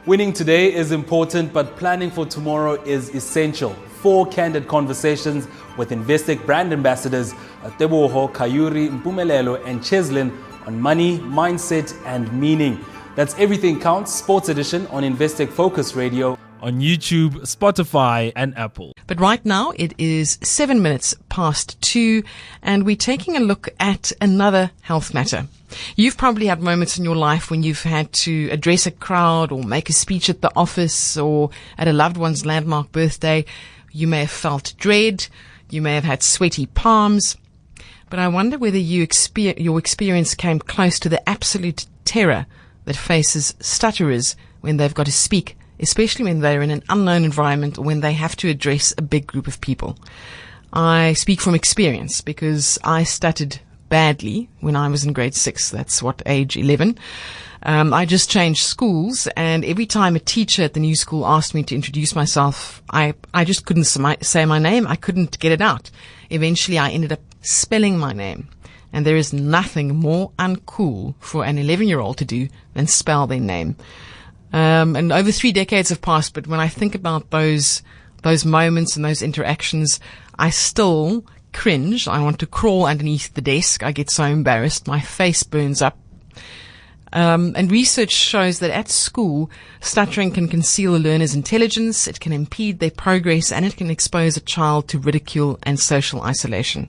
Winning today is important, but planning for tomorrow is essential. 4 candid conversations with Investec brand ambassadors Teboho, Kayuri, Mpumelelo and Cheslin on money, mindset and meaning. That's Everything Counts, Sports Edition on Investec Focus Radio, on YouTube, Spotify and Apple. But right now it is 7 minutes past 2 and we're taking a look at another health matter. You've probably had moments in your life when you've had to address a crowd or make a speech at the office or at a loved one's landmark birthday. You may have felt dread. You may have had sweaty palms. But I wonder whether your experience came close to the absolute terror that faces stutterers when they've got to speak, especially when they're in an unknown environment or when they have to address a big group of people. I speak from experience because I stuttered badly when I was in grade 6. That's what, age 11. I just changed schools, and every time a teacher at the new school asked me to introduce myself, I just couldn't say my name. I couldn't get it out. Eventually, I ended up spelling my name. And there is nothing more uncool for an 11-year-old to do than spell their name. And over 3 decades have passed, but when I think about those moments and those interactions, I still cringe. I want to crawl underneath the desk. I get so embarrassed. My face burns up. And research shows that at school, stuttering can conceal a learner's intelligence, it can impede their progress, and it can expose a child to ridicule and social isolation.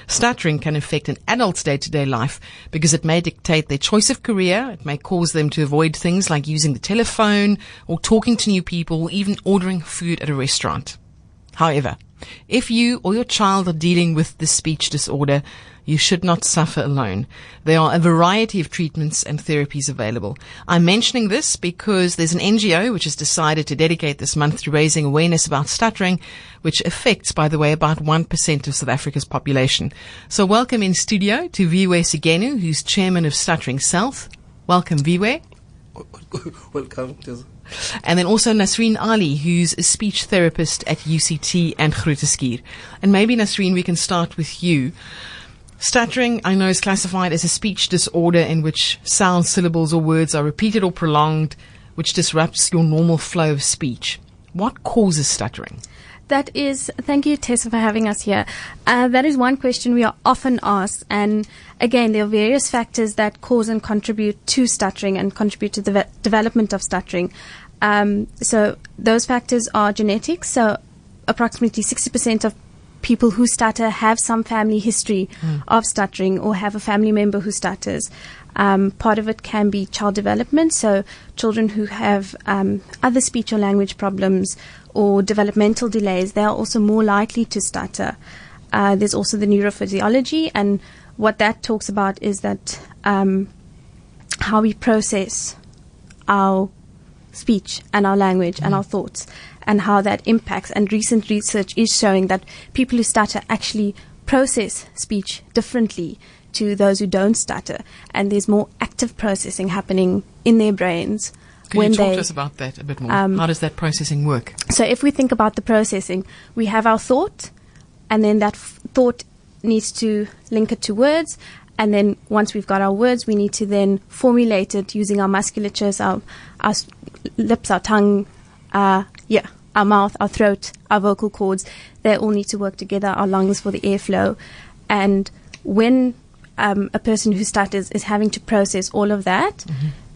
Stuttering can affect an adult's day-to-day life because it may dictate their choice of career. It may cause them to avoid things like using the telephone or talking to new people or even ordering food at a restaurant. However, if you or your child are dealing with this speech disorder, you should not suffer alone. There are a variety of treatments and therapies available. I'm mentioning this because there's an NGO which has decided to dedicate this month to raising awareness about stuttering, which affects, by the way, about 1% of South Africa's population. So welcome in studio to Viwe Sigenu, who's chairman of Stuttering South. Welcome, Viwe. Welcome. And then also Nasreen Allie, who's a speech therapist at UCT and Grooteskier. And maybe, Nasreen, we can start with you. Stuttering, I know, is classified as a speech disorder in which sounds, syllables or words are repeated or prolonged, which disrupts your normal flow of speech. What causes stuttering? Thank you, Tessa, for having us here. That is one question we are often asked. And again, there are various factors that cause and contribute to stuttering and contribute to the development of stuttering. So those factors are genetics. So approximately 60% of people who stutter have some family history of stuttering or have a family member who stutters. Part of it can be child development, so children who have other speech or language problems or developmental delays, they are also more likely to stutter. There's also the neurophysiology, and what that talks about is that how we process our speech and our language and our thoughts, and how that impacts. And recent research is showing that people who stutter actually process speech differently to those who don't stutter, and there's more active processing happening in their brains. Can you talk to us about that a bit more? How does that processing work? So if we think about the processing, we have our thought, and then that thought needs to link it to words, and then once we've got our words, we need to then formulate it using our musculatures, our lips, our tongue, our mouth, our throat, our vocal cords. They all need to work together, our lungs for the airflow. And when a person who stutters is having to process all of that,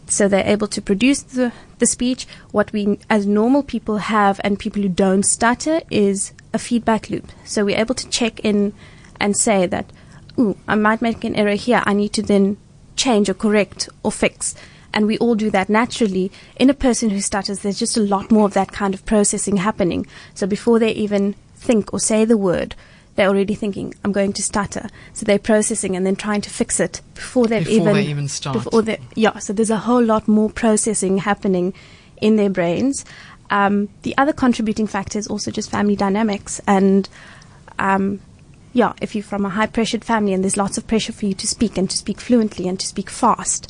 so they're able to produce the speech, what we as normal people have and people who don't stutter is a feedback loop. So we're able to check in and say that, I might make an error here. I need to then change or correct or fix. And we all do that naturally. In a person who stutters, there's just a lot more of that kind of processing happening. So before they even think or say the word, they're already thinking, I'm going to stutter. So they're processing and then trying to fix it before they even start. So there's a whole lot more processing happening in their brains. The other contributing factor is also just family dynamics. And if you're from a high-pressured family and there's lots of pressure for you to speak and to speak fluently and to speak fast,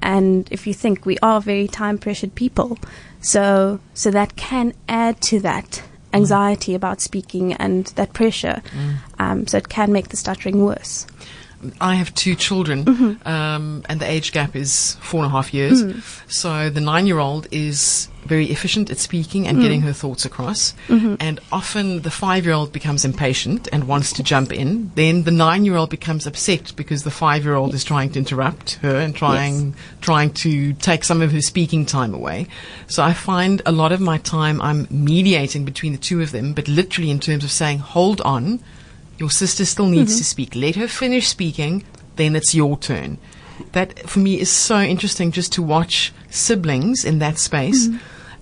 and if you think we are very time-pressured people, so that can add to that anxiety about speaking and that pressure. So it can make the stuttering worse. I have two children, and the age gap is 4.5 years. So the 9-year-old is very efficient at speaking and getting her thoughts across. And often the 5-year-old becomes impatient and wants to jump in. Then the 9-year-old becomes upset because the 5-year-old is trying to interrupt her and trying to take some of her speaking time away. So I find a lot of my time I'm mediating between the two of them, but literally in terms of saying, hold on, your sister still needs to speak. Let her finish speaking, then it's your turn. That, for me, is so interesting just to watch siblings in that space.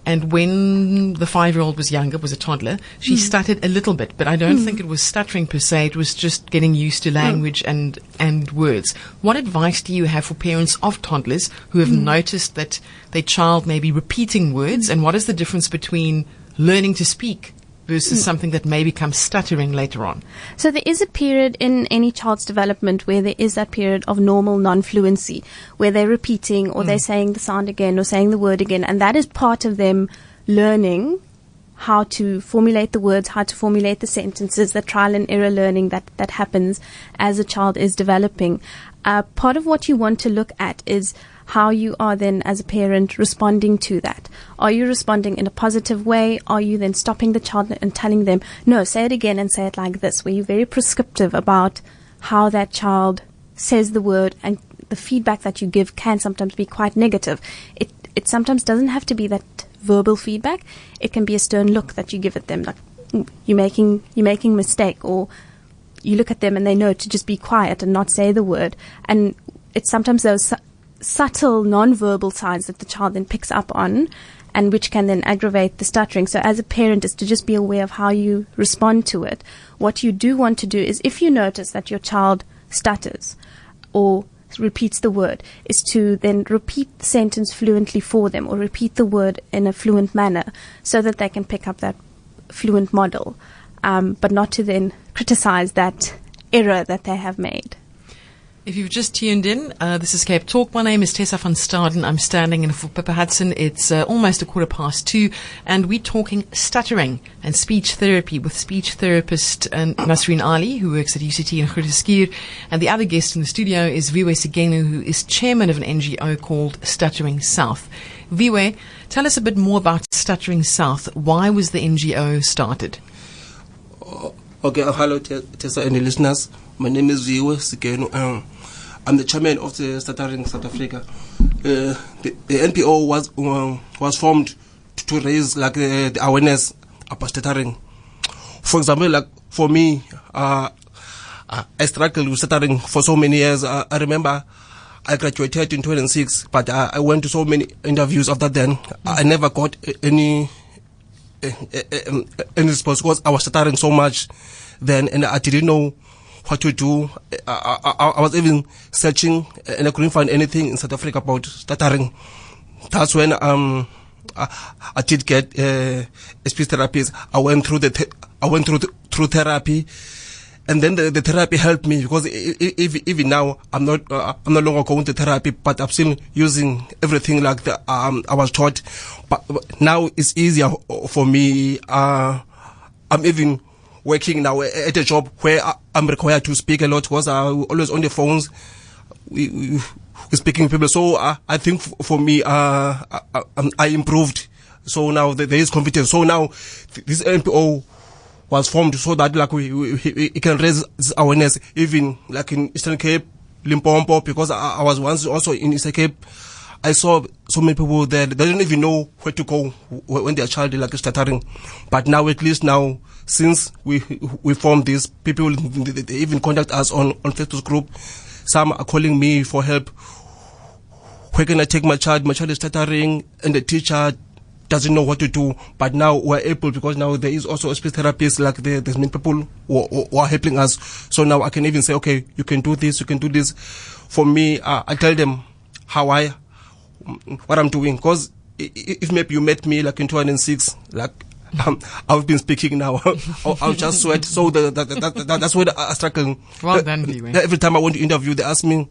And when the 5-year-old was younger, was a toddler, she stuttered a little bit, but I don't think it was stuttering per se. It was just getting used to language and words. What advice do you have for parents of toddlers who have noticed that their child may be repeating words? And what is the difference between learning to speak versus something that may become stuttering later on? So there is a period in any child's development where there is that period of normal non-fluency, where they're repeating or they're saying the sound again or saying the word again, and that is part of them learning how to formulate the words, how to formulate the sentences, the trial and error learning that happens as a child is developing. Part of what you want to look at is how you are then as a parent responding to that. Are you responding in a positive way? Are you then stopping the child and telling them, no, say it again and say it like this, where you're very prescriptive about how that child says the word, and the feedback that you give can sometimes be quite negative. It sometimes doesn't have to be that verbal feedback. It can be a stern look that you give at them, like you're making a mistake, or you look at them and they know to just be quiet and not say the word. And it's sometimes those subtle non-verbal signs that the child then picks up on, and which can then aggravate the stuttering. So as a parent is to just be aware of how you respond to it. What you do want to do is, if you notice that your child stutters or repeats the word, is to then repeat the sentence fluently for them, or repeat the word in a fluent manner so that they can pick up that fluent model, but not to then criticize that error that they have made. If you've just tuned in, this is Cape Talk. My name is Tessa van Staden. I'm standing in for Pippa Hudson. It's almost 2:15, and we're talking stuttering and speech therapy with speech therapist Nasreen Allie, who works at UCT in Grooteskier. And the other guest in the studio is Viwe Sigenu, who is chairman of an NGO called Stuttering South. Viwe, tell us a bit more about Stuttering South. Why was the NGO started? Okay, hello Tessa and the listeners. My name is Viwe Sigenu. I'm the chairman of the Stuttering South Africa. The NPO was formed to raise the awareness about stuttering. For example, like for me, I struggled with stuttering for so many years. I remember I graduated in 2006, but I went to so many interviews after then. I never got any response because I was stuttering so much then, and I didn't know what to do. I was even searching and I couldn't find anything in South Africa about stuttering. That's when I did get a speech therapist. I went through through therapy, and then the therapy helped me, because even now I'm no longer going to therapy, but I'm still using everything like I was taught. But now it's easier for me. I'm even working now at a job where I'm required to speak a lot, because I'm always on the phones. We're speaking to people. So I think for me, I improved. So now there is confidence. So now this NPO was formed so that like we can raise this awareness, even like in Eastern Cape, Limpopo, because I was once also in Eastern Cape. I saw so many people there, they don't even know where to go when their child is like stuttering. But now, at least now, since we formed this, people, they even contact us on Facebook group. Some are calling me for help. Where can I take my child? My child is stuttering, and the teacher doesn't know what to do. But now we're able, because now there is also a speech therapist, like there's many people who are helping us. So now I can even say, okay, you can do this, you can do this. For me, I tell them what I'm doing, because if maybe you met me like in 2006, like I've been speaking now, I'll just sweat. So that's where I struggle. Well done, Viwe. Every time I want to interview, they ask me,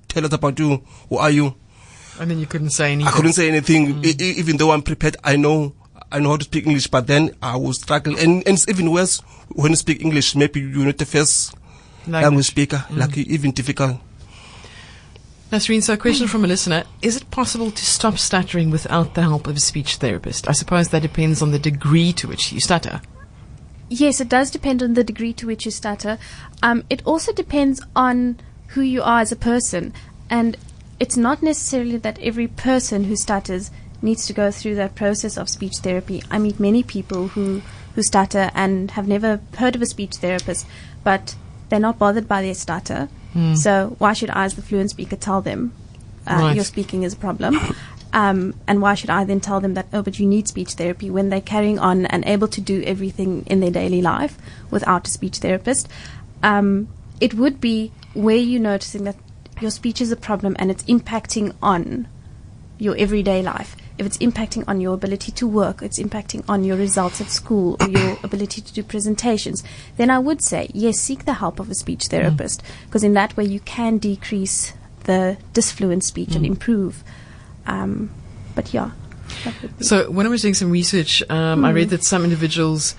tell us about you, who are you? And then you couldn't say anything. I couldn't say anything, even though I'm prepared. I know how to speak English, but then I will struggle. And it's even worse when you speak English. Maybe you're not the first language speaker, like even difficult. Nasreen, so a question from a listener. Is it possible to stop stuttering without the help of a speech therapist? I suppose that depends on the degree to which you stutter. Yes, it does depend on the degree to which you stutter. It also depends on who you are as a person. And it's not necessarily that every person who stutters needs to go through that process of speech therapy. I meet many people who stutter and have never heard of a speech therapist, but they're not bothered by their stutter. So why should I, as the fluent speaker, tell them your speaking is a problem? And why should I then tell them that, oh, but you need speech therapy, when they're carrying on and able to do everything in their daily life without a speech therapist? It would be where you're noticing that your speech is a problem and it's impacting on your everyday life. If it's impacting on your ability to work, it's impacting on your results at school or your ability to do presentations, then I would say, yes, seek the help of a speech therapist, because in that way you can decrease the disfluent speech and improve. But yeah. So when I was doing some research, I read that some individuals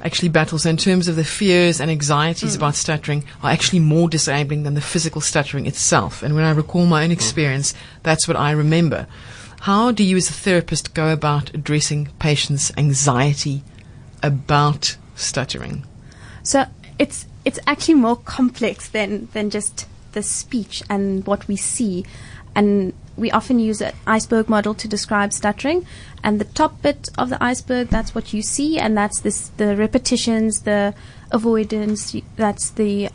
actually battle, so in terms of the fears and anxieties about stuttering, are actually more disabling than the physical stuttering itself. And when I recall my own experience, that's what I remember. How do you as a therapist go about addressing patients' anxiety about stuttering? So it's actually more complex than just the speech and what we see. And we often use an iceberg model to describe stuttering. And the top bit of the iceberg, that's what you see, and that's the repetitions, the avoidance, that's the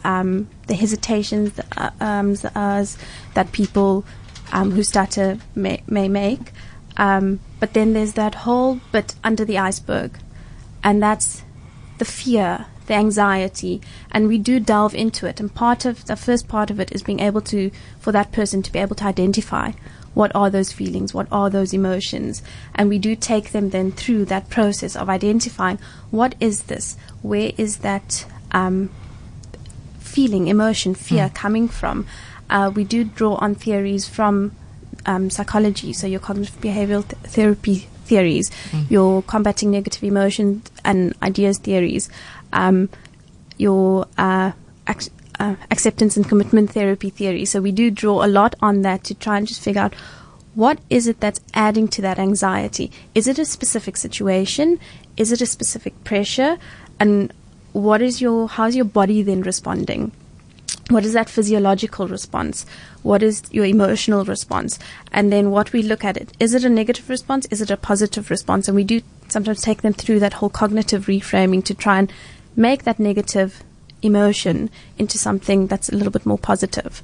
hesitations, the uhs that people who stutter may make. But then there's that whole bit under the iceberg, and that's the fear, the anxiety, and we do delve into it. And the first part of it is being able for that person to be able to identify what are those feelings, what are those emotions, and we do take them then through that process of identifying what is this, where is that feeling, emotion, fear coming from. We do draw on theories from psychology, so your cognitive behavioral therapy theories, your combating negative emotions and ideas theories, your acceptance and commitment therapy theory. So we do draw a lot on that to try and just figure out what is it that's adding to that anxiety. Is it a specific situation? Is it a specific pressure? And how's your body then responding? What is that physiological response? What is your emotional response? And then what we look at it. Is it a negative response? Is it a positive response? And we do sometimes take them through that whole cognitive reframing to try and make that negative emotion into something that's a little bit more positive.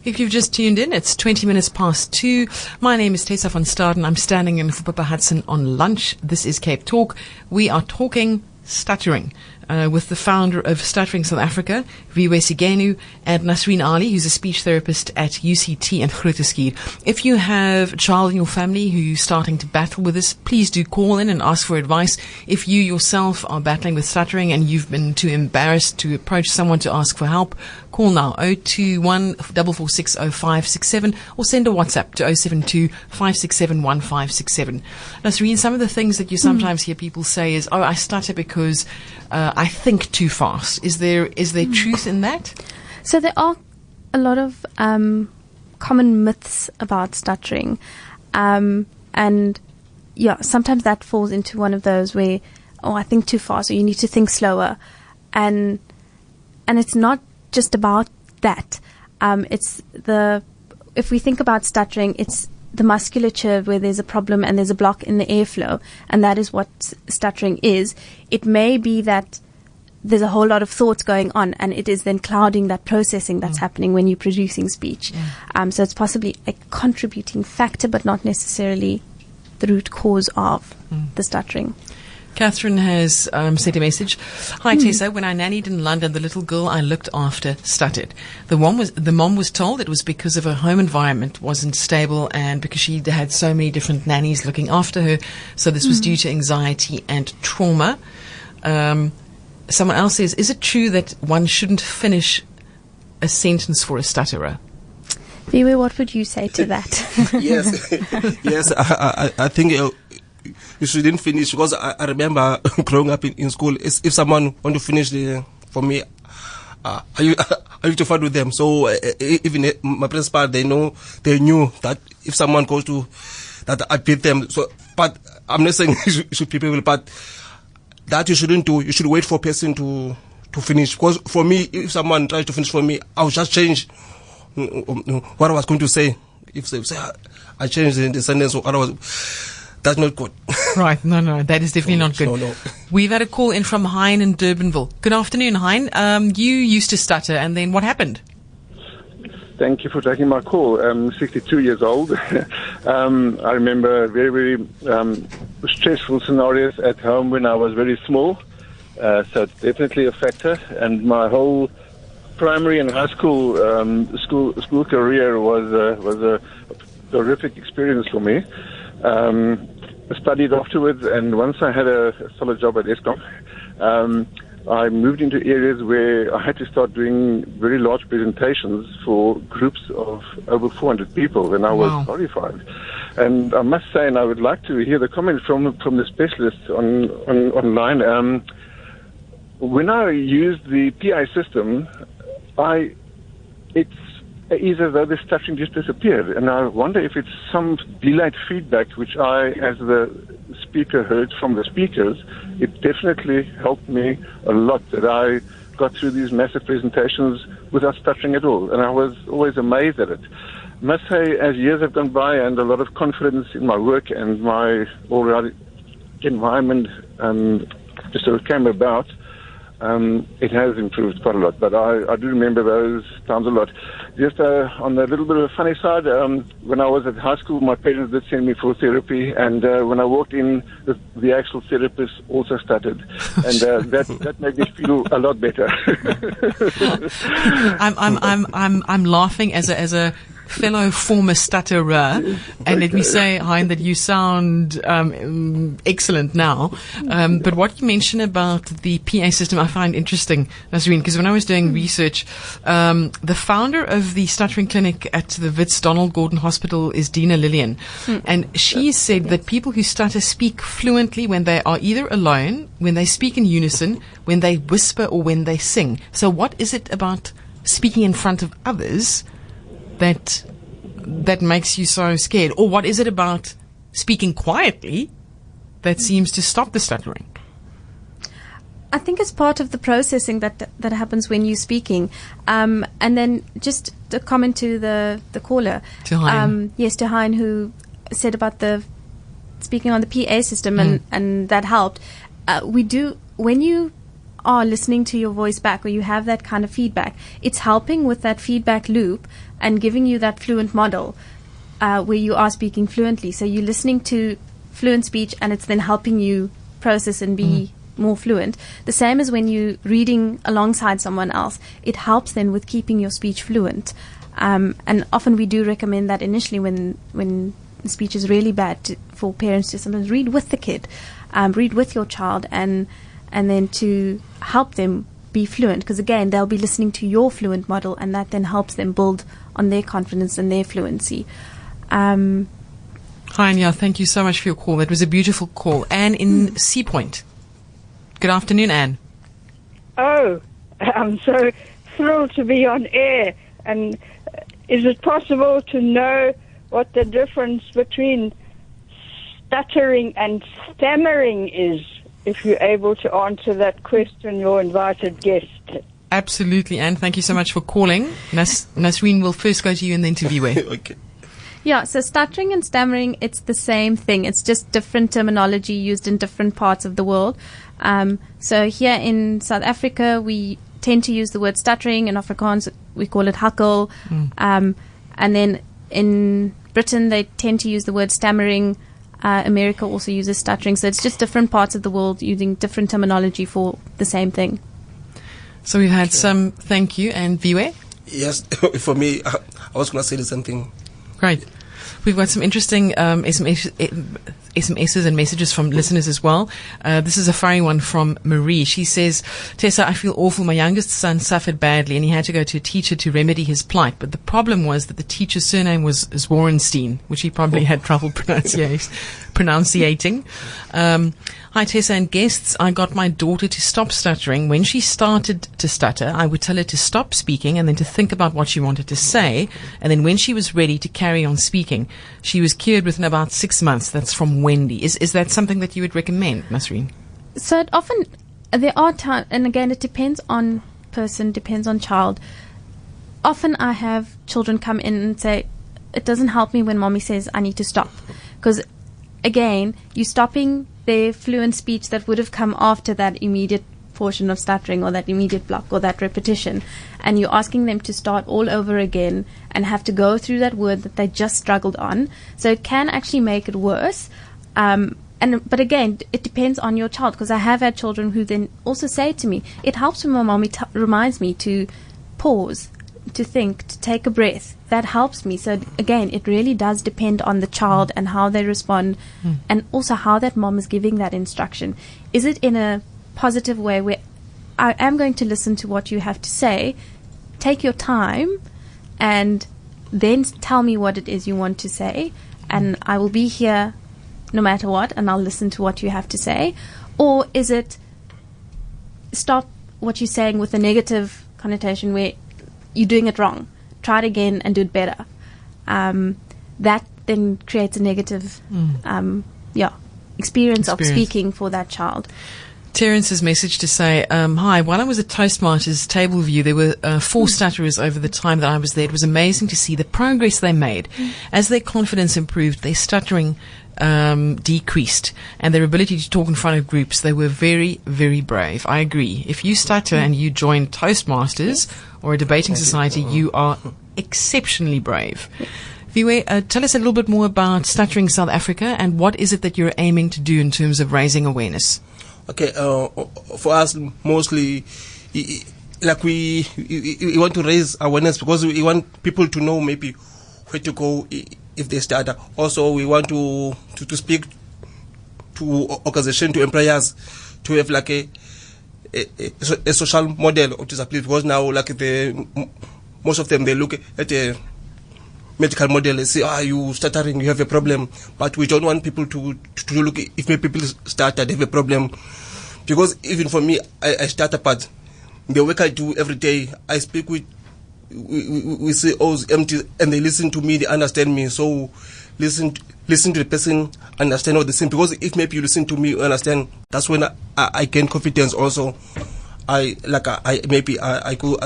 If you've just tuned in, it's 20 minutes past 2. My name is Tessa van Staden. I'm standing in for Pippa Hudson on lunch. This is Cape Talk. We are talking stuttering with the founder of Stuttering South Africa, Viwe Sigenu, and Nasreen Allie, who's a speech therapist at UCT and Grooteskier. If you have a child in your family who's starting to battle with this, please do call in and ask for advice. If you yourself are battling with stuttering and you've been too embarrassed to approach someone to ask for help, call now 021 446 0567 or send a WhatsApp to 072 567 1567. Nasreen, some of the things that you sometimes hear people say is, I stutter because I think too fast. Is there truth in that? So there are a lot of common myths about stuttering, and yeah, sometimes that falls into one of those where, I think too fast, or you need to think slower, and it's not just about that. If we think about stuttering, it's the musculature where there's a problem and there's a block in the airflow, and that is what stuttering is. It may be that there's a whole lot of thoughts going on, and it is then clouding that processing that's happening when you're producing speech. So it's possibly a contributing factor, but not necessarily the root cause of the stuttering. Catherine has sent a message. Hi, Tessa. When I nannied in London, the little girl I looked after stuttered. The mom was told it was because of her home environment wasn't stable and because she had so many different nannies looking after her. So this was due to anxiety and trauma. Someone else says, is it true that one shouldn't finish a sentence for a stutterer? Viwe, what would you say to that? Yes, I think you shouldn't finish, because I remember growing up in school, if someone want to finish for me, I used to fight with them. So even my principal, they knew that if someone goes to that, I beat them. So, but I'm not saying you should beat people, but that you shouldn't do. You should wait for a person to finish. Because for me, if someone tries to finish for me, I'll just change what I was going to say. If they say I changed the sentence or otherwise, that's not good. Right, no, that is definitely not good. No. We've had a call in from Hein in Durbanville. Good afternoon, Hein. You used to stutter, and then what happened? Thank you for taking my call. I'm 62 years old. I remember very, very stressful scenarios at home when I was very small. So it's definitely a factor. And my whole primary and high school school career was a horrific experience for me. I studied afterwards, and once I had a solid job at Eskom, I moved into areas where I had to start doing very large presentations for groups of over 400 people, and I was horrified. And I must say, and I would like to hear the comments from the specialists online. When I used the PI system, it's as though the stuttering just disappeared, and I wonder if it's some delayed feedback which I, as the speaker, heard from the speakers. It definitely helped me a lot that I got through these massive presentations without stuttering at all, and I was always amazed at it. I must say, as years have gone by and a lot of confidence in my work and my all-round environment just sort of came about, it has improved quite a lot, but I do remember those times a lot. Just on a little bit of a funny side, when I was at high school, my parents did send me for therapy, and when I walked in, the actual therapist also stuttered, and that made me feel a lot better. I'm laughing as a fellow former stutterer, and let me say, Hein, that you sound excellent now. But what you mentioned about the PA system, I find interesting, Nasreen, because when I was doing research, the founder of the stuttering clinic at the Wits Donald Gordon Hospital is Dina Lillian, and she said that people who stutter speak fluently when they are either alone, when they speak in unison, when they whisper, or when they sing. So what is it about speaking in front of others that makes you so scared? Or what is it about speaking quietly that seems to stop the stuttering? I think it's part of the processing that happens when you're speaking. And then just a comment to the caller. To Hein. Yes, to Hein, who said about the speaking on the PA system and that helped. When you are listening to your voice back, or you have that kind of feedback, it's helping with that feedback loop and giving you that fluent model where you are speaking fluently. So you're listening to fluent speech, and it's then helping you process and be more fluent. The same as when you're reading alongside someone else. It helps then with keeping your speech fluent. And often we do recommend that initially when the speech is really bad for parents to sometimes read with the kid, read with your child, and then to help them be fluent, because again they'll be listening to your fluent model, and that then helps them build on their confidence and their fluency. Hein, thank you so much for your call. That was a beautiful call. Anne in Sea Point. Good afternoon, Anne. Oh, I'm so thrilled to be on air. And is it possible to know what the difference between stuttering and stammering is? If you're able to answer that question, your invited guest. Absolutely, Anne. Thank you so much for calling. Nasreen will first go to you and then to Viwe. Okay. Yeah, so stuttering and stammering, it's the same thing. It's just different terminology used in different parts of the world. So here in South Africa, we tend to use the word stuttering. In Afrikaans, we call it hakkel. And then in Britain, they tend to use the word stammering. America also uses stuttering. So it's just different parts of the world using different terminology for the same thing. So we've had some thank you. And Viwe? Yes, for me, I was going to say the same thing. Great. We've got some interesting SMSs and messages from listeners as well. This is a funny one from Marie. She says, Tessa, I feel awful. My youngest son suffered badly and he had to go to a teacher to remedy his plight. But the problem was that the teacher's surname was Warrenstein, which he probably had trouble pronunciating. Hi, Tessa and guests. I got my daughter to stop stuttering. When she started to stutter, I would tell her to stop speaking and then to think about what she wanted to say. And then when she was ready to carry on speaking, she was cured within about 6 months. That's from Wendy. Is that something that you would recommend, Nasreen? So often there are times, and again, it depends on person, depends on child. Often I have children come in and say, it doesn't help me when mommy says I need to stop. Because again, you're stopping their fluent speech that would have come after that immediate portion of stuttering or that immediate block or that repetition, and you're asking them to start all over again and have to go through that word that they just struggled on. So it can actually make it worse. But again, it depends on your child, because I have had children who then also say to me, it helps when my mommy reminds me to pause, to think, to take a breath. That helps me. So again, it really does depend on the child and how they respond, and also how that mom is giving that instruction. Is it in a positive way where I am going to listen to what you have to say, take your time, and then tell me what it is you want to say, and I will be here no matter what, and I'll listen to what you have to say? Or is it stop what you're saying with a negative connotation where you're doing it wrong, try it again and do it better? That then creates a negative experience of speaking for that child. Terence's message to say, hi, while I was at Toastmasters table view, there were 4 stutterers over the time that I was there. It was amazing to see the progress they made. As their confidence improved, their stuttering decreased, and their ability to talk in front of groups. They were very, very brave. I agree. If you stutter and you join Toastmasters or a debating society, you are exceptionally brave. Viwe, tell us a little bit more about Stuttering South Africa, and what is it that you're aiming to do in terms of raising awareness? Okay, for us, mostly, like we want to raise awareness because we want people to know maybe where to go if they stutter. Also, we want to speak to organization, to employers, to have like a social model of disability, because now like most of them, they look at a medical model and say, you stuttering, you have a problem. But we don't want people to look if maybe people stutter, they have a problem. Because even for me, I stutter, but the work I do every day, I speak with CEOs, empty, and they listen to me, they understand me. So listen to the person, understand what they say. Because if maybe you listen to me, you understand, that's when I gain confidence also. I go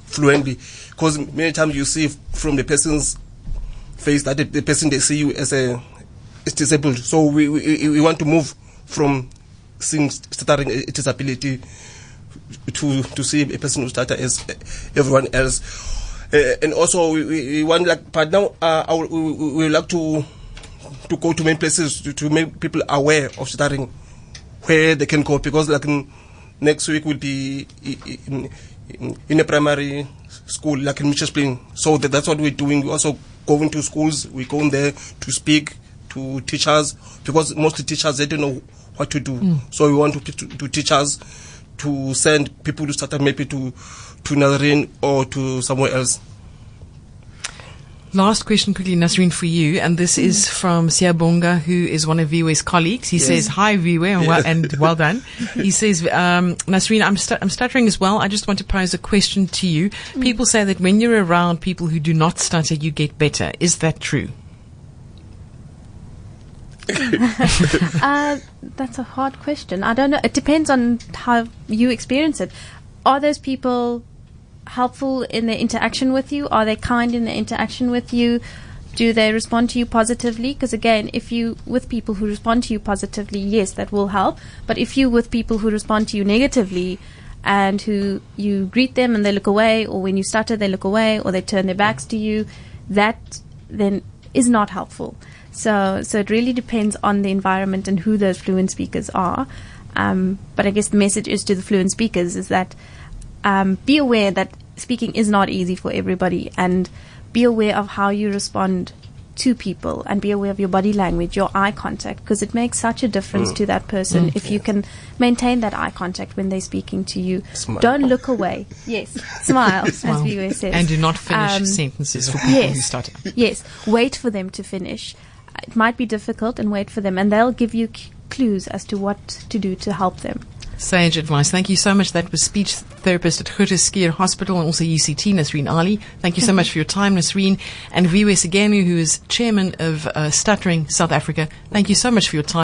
fluently. Because many times you see from the person's face that the person, they see you as disabled. So we want to move from seeing stuttering a disability to see a person who stutters as everyone else. And also we want, like, but now we like to go to many places to make people aware of stuttering, where they can go, because like next week we'll be in a primary school, like in Mitchell's Plain. So that's what we're doing. We also going to schools. We go in there to speak to teachers, because mostly teachers, they don't know what to do. So we want to teachers to send people to stutter maybe to Nasreen or to somewhere else. Last question quickly, Nasreen, for you, and this is from Siyabonga, who is one of Viwe's colleagues. He says, hi, Viwe, and well done. He says, Nasreen, I'm stuttering as well. I just want to pose a question to you. People say that when you're around people who do not stutter, you get better. Is that true? That's a hard question. I don't know. It depends on how you experience it. Are those people helpful in their interaction with you? Are they kind in their interaction with you? Do they respond to you positively? Because again, if you with people who respond to you positively, yes, that will help. But if you with people who respond to you negatively, and who you greet them and they look away, or when you stutter they look away, or they turn their backs to you, that then is not helpful. So it really depends on the environment and who those fluent speakers are. But I guess the message is to the fluent speakers is that be aware that speaking is not easy for everybody, and be aware of how you respond to people and be aware of your body language, your eye contact, because it makes such a difference to that person if you can maintain that eye contact when they're speaking to you. Smile. Don't look away. Yes, smile, as Viwe says. And do not finish sentences for people who stutter. Yes, wait for them to finish. It might be difficult, and wait for them, and they'll give you clues as to what to do to help them. Sage advice. Thank you so much. That was speech therapist at Groote Schuur Hospital and also UCT, Nasreen Allie. Thank you so much for your time, Nasreen. And Viwe Sigenu, who is chairman of Stuttering South Africa. Thank you so much for your time.